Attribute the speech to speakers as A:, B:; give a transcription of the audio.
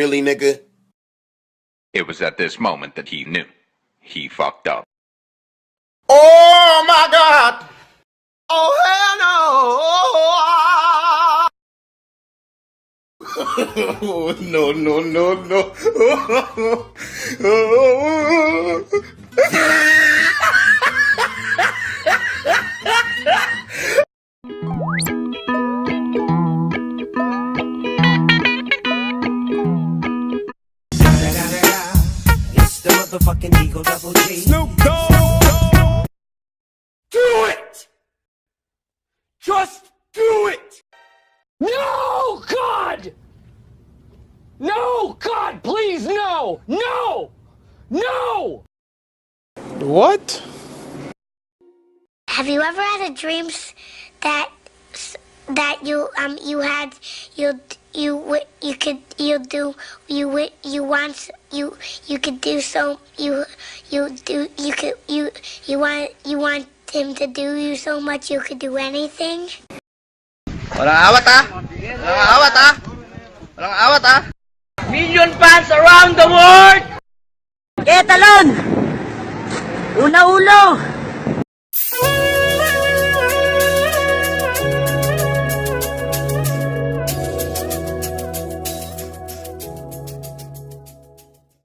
A: really, nigga?
B: It was at this moment that he knew. He fucked up.
A: Oh my God! Oh hell no! No.
C: It's the motherfucking Eagle Double G.
D: Snoop Dogg!
C: Do it! Just do it!
D: No, God! No, God, please, no! No! No! What?
E: Have you ever had a dream that you want him to do you so much you could do anything?
F: Walang awat ah! Walang awat ah! Walang awat ah! Million fans around the world!
G: Talon! Una ulo!